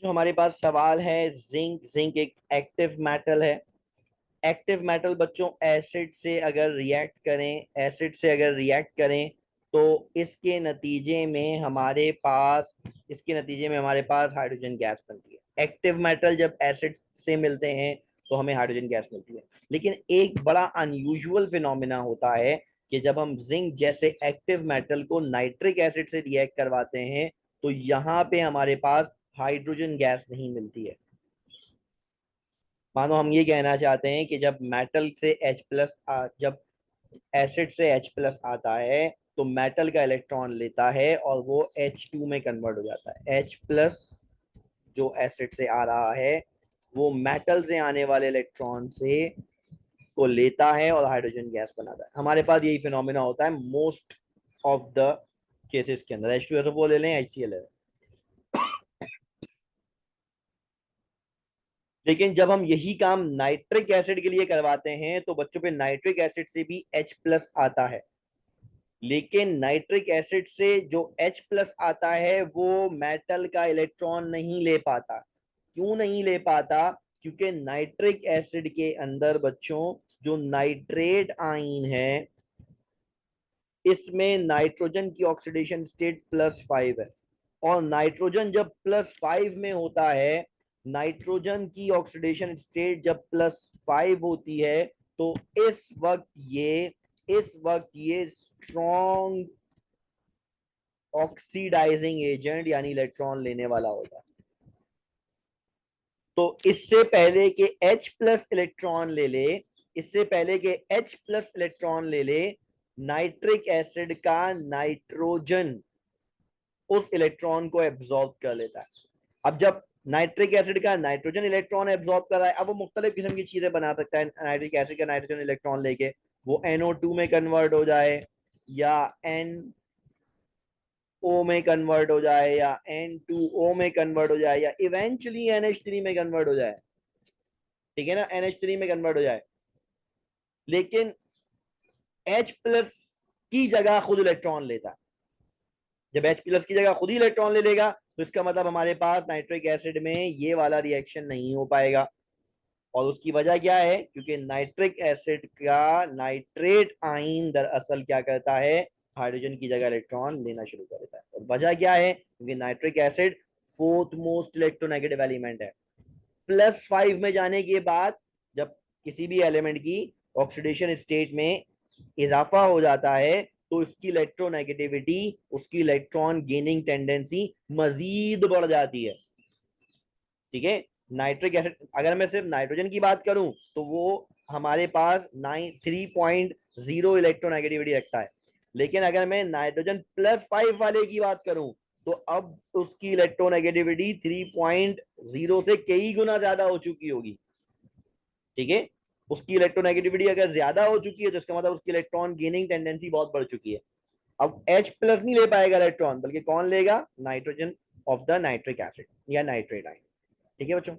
जो हमारे पास सवाल है, जिंक जिंक एक एक्टिव मेटल है। एक्टिव मेटल बच्चों एसिड से अगर रिएक्ट करें तो इसके नतीजे में हमारे पास हाइड्रोजन गैस बनती है। एक्टिव मेटल जब एसिड से मिलते हैं तो हमें हाइड्रोजन गैस मिलती है। लेकिन एक बड़ा अनयूजुअल फिनोमिना होता है कि जब हम जिंक जैसे एक्टिव मेटल को नाइट्रिक एसिड से रिएक्ट करवाते हैं तो यहाँ पे हमारे पास हाइड्रोजन गैस नहीं मिलती है। मानो हम ये कहना चाहते हैं कि जब एसिड से H प्लस आता है तो मेटल का इलेक्ट्रॉन लेता है और वो H2 में कन्वर्ट हो जाता है। H प्लस जो एसिड से आ रहा है वो मेटल से आने वाले इलेक्ट्रॉन से को लेता है और हाइड्रोजन गैस बनाता है। हमारे पास यही फिनोमिना होता है मोस्ट ऑफ द केसेस के अंदर। H2SO4 ले लें, HCl ले लें। लेकिन जब हम यही काम नाइट्रिक एसिड के लिए करवाते हैं तो बच्चों पे नाइट्रिक एसिड से भी H प्लस आता है। लेकिन नाइट्रिक एसिड से जो H प्लस आता है वो मेटल का इलेक्ट्रॉन नहीं ले पाता। क्यों नहीं ले पाता? क्योंकि नाइट्रिक एसिड के अंदर बच्चों जो नाइट्रेट आयन है इसमें नाइट्रोजन की ऑक्सीडेशन स्टेट +5 है। और नाइट्रोजन जब +5 में होता है, नाइट्रोजन की ऑक्सीडेशन स्टेट जब +5 होती है तो इस वक्त ये स्ट्रॉन्ग ऑक्सीडाइजिंग एजेंट यानी इलेक्ट्रॉन लेने वाला होता है। तो इससे पहले के H प्लस इलेक्ट्रॉन ले ले, नाइट्रिक एसिड का नाइट्रोजन उस इलेक्ट्रॉन को एब्जॉर्ब कर लेता है। अब जब नाइट्रिक एसिड का नाइट्रोजन इलेक्ट्रॉन एब्जॉर्ब कर रहा है, अब वो मुख्तलिफ किस्म की चीजें बना सकता है। नाइट्रिक एसिड का नाइट्रोजन इलेक्ट्रॉन लेके वो NO2 में कन्वर्ट हो जाए या NO में कन्वर्ट हो जाए या N2O में कन्वर्ट हो जाए या इवेंचुअली NH3 में कन्वर्ट हो जाए। ठीक है ना, NH3 में कन्वर्ट हो जाए। लेकिन H प्लस की जगह खुद इलेक्ट्रॉन लेता है। जब H प्लस की जगह खुद ही इलेक्ट्रॉन ले लेगा तो इसका मतलब हमारे पास नाइट्रिक एसिड में ये वाला रिएक्शन नहीं हो पाएगा। और उसकी वजह क्या है? क्योंकि नाइट्रिक एसिड का नाइट्रेट आयन दरअसल क्या करता है, हाइड्रोजन की जगह इलेक्ट्रॉन लेना शुरू कर देता है। और वजह क्या है? क्योंकि nitric acid fourth most electronegative element है। +5 में जाने के बाद जब किसी भी एलिमेंट की ऑक्सीडेशन स्टेट में इजाफा हो जाता है तो उसकी इलेक्ट्रोनेगेटिविटी, उसकी इलेक्ट्रॉन गेनिंग टेंडेंसी मजीद बढ़ जाती है। ठीक है, नाइट्रिक एसिड अगर मैं सिर्फ नाइट्रोजन की बात करूं तो वो हमारे पास 3.0 इलेक्ट्रोनेगेटिविटी रखता है। लेकिन अगर मैं नाइट्रोजन +5 वाले की बात करूं तो अब उसकी इलेक्ट्रोनेगेटिविटी 3.0 से कई गुना ज्यादा हो चुकी होगी। ठीक है, उसकी इलेक्ट्रोनेगेटिविटी अगर ज्यादा हो चुकी है तो इसका मतलब उसकी इलेक्ट्रॉन गेनिंग टेंडेंसी बहुत बढ़ चुकी है। अब H प्लस नहीं ले पाएगा इलेक्ट्रॉन, बल्कि कौन लेगा? Nitrogen of the nitric acid या नाइट्रेट आयन। ठीक है बच्चों।